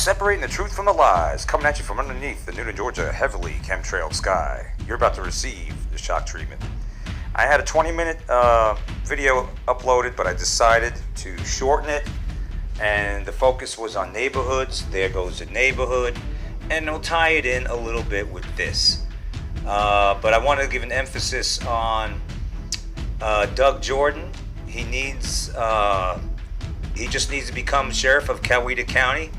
separating the truth from the lies, coming at you from underneath the Newton, Georgia heavily chemtrailed sky. You're about to receive the shock treatment. I had a 20-minute video uploaded, but I decided to shorten it, and the focus was on neighborhoods. There goes the neighborhood, and I'll tie it in a little bit with this. But I want to give an emphasis on Doug Jordan. He just needs to become sheriff of Coweta County.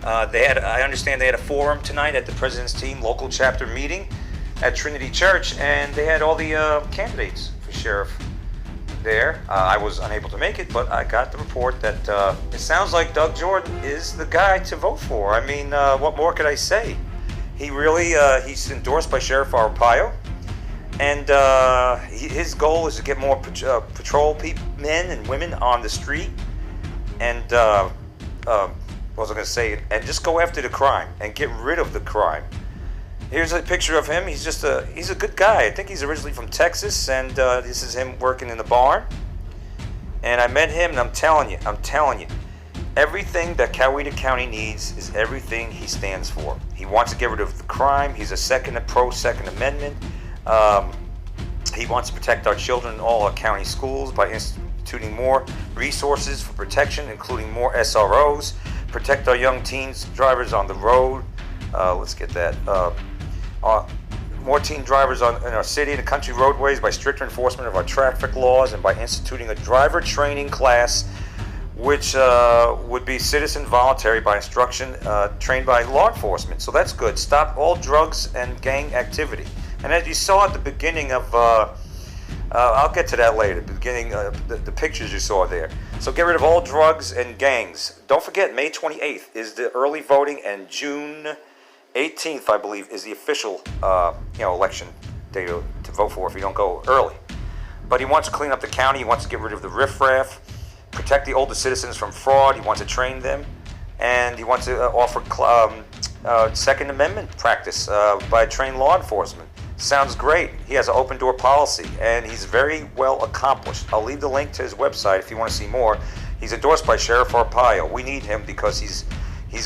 I understand they had a forum tonight at the president's team local chapter meeting at Trinity Church, and they had all the candidates for sheriff there. I was unable to make it, but I got the report that it sounds like Doug Jordan is the guy to vote for. I mean, what more could I say? He really, he's endorsed by Sheriff Arpaio, and his goal is to get more patrol men and women on the street, and what was I going to say? And just go after the crime and get rid of the crime. Here's a picture of him. He's a good guy. I think he's originally from Texas, and this is him working in the barn. And I met him, and I'm telling you, everything that Coweta County needs is everything he stands for. He wants to get rid of the crime. He's a pro-Second Amendment. He wants to protect our children in all our county schools by instituting more resources for protection, including more SROs, protect our young teens drivers on the road. Let's get that. More teen drivers in our city and the country roadways by stricter enforcement of our traffic laws, and by instituting a driver training class which would be citizen voluntary by instruction trained by law enforcement. So that's good. Stop all drugs and gang activity. And as you saw at the beginning of, I'll get to that later, the beginning, the pictures you saw there. So get rid of all drugs and gangs. Don't forget, May 28th is the early voting, and June 18th, I believe, is the official election day to vote for if you don't go early. But he wants to clean up the county. He wants to get rid of the riffraff, protect the older citizens from fraud. He wants to train them, and he wants to offer Second Amendment practice by trained law enforcement. Sounds great. He has an open door policy, and he's very well accomplished. I'll leave the link to his website if you want to see more. He's endorsed by Sheriff Arpaio. We need him because he's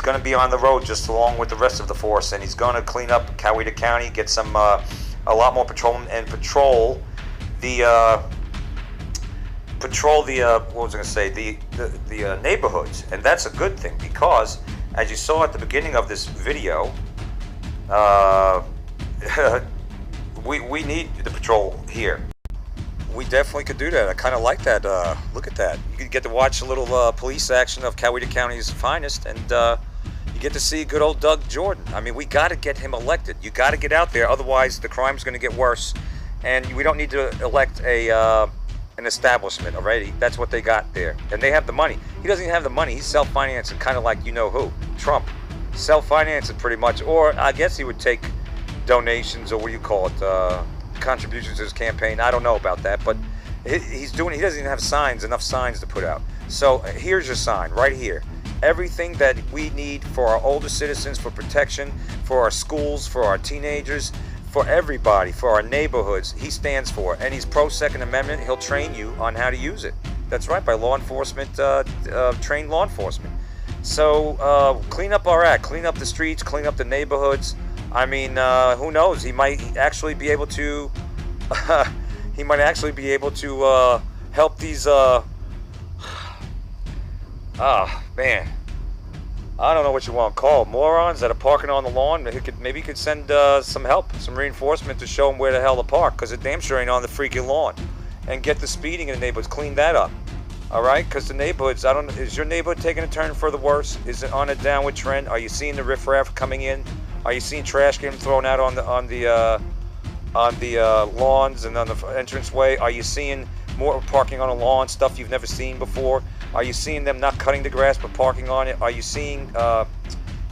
going to be on the road just along with the rest of the force, and he's going to clean up Coweta County, get some a lot more patrolmen, and patrol the neighborhoods. And that's a good thing, because as you saw at the beginning of this video, we need the patrol here. We definitely could do that. I kind of like that. Look at that. You get to watch a little police action of Coweta County's finest, and you get to see good old Doug Jordan. I mean, we got to get him elected. You got to get out there, otherwise the crime's going to get worse, and we don't need to elect an establishment already. That's what they got there, and they have the money. He doesn't even have the money. He's self-financing, kind of like who, Trump. Self-financing pretty much, or I guess he would take donations, or what do you call it, contributions to his campaign. I don't know about that, but he doesn't even have enough signs to put out. So here's your sign right here. Everything that we need for our older citizens, for protection, for our schools, for our teenagers, for everybody, for our neighborhoods, he stands for. And he's pro-Second Amendment. He'll train you on how to use it. That's right, by law enforcement, trained law enforcement. So clean up our act, clean up the streets, clean up the neighborhoods. I mean, who knows? He might actually be able to. He might actually be able to help these. Man, I don't know what you want to call morons that are parking on the lawn. Maybe he could send some help, some reinforcement to show them where the hell to park, because it damn sure ain't on the freaking lawn. And get the speeding in the neighborhoods, clean that up. All right, because the neighborhoods, is your neighborhood taking a turn for the worse? Is it on a downward trend? Are you seeing the riffraff coming in? Are you seeing trash getting thrown out on the lawns and on the entranceway? Are you seeing more parking on the lawn, stuff you've never seen before? Are you seeing them not cutting the grass but parking on it? Are you seeing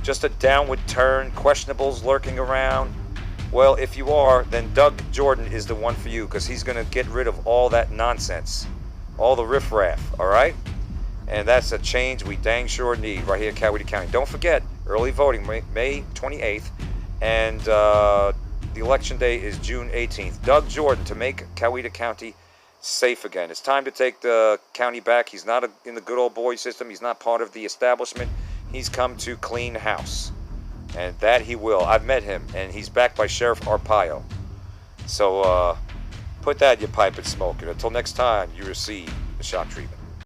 just a downward turn, questionables lurking around? Well, if you are, then Doug Jordan is the one for you, because he's going to get rid of all that nonsense, all the riffraff, all right? And that's a change we dang sure need right here in Coweta County. Don't forget, early voting, May 28th, and the election day is June 18th. Doug Jordan to make Coweta County safe again. It's time to take the county back. He's not in the good old boy system. He's not part of the establishment. he's come to clean house. And that he will. I've met him, and he's backed by Sheriff Arpaio. So put that in your pipe and smoke it. Until next time, you receive the shock treatment.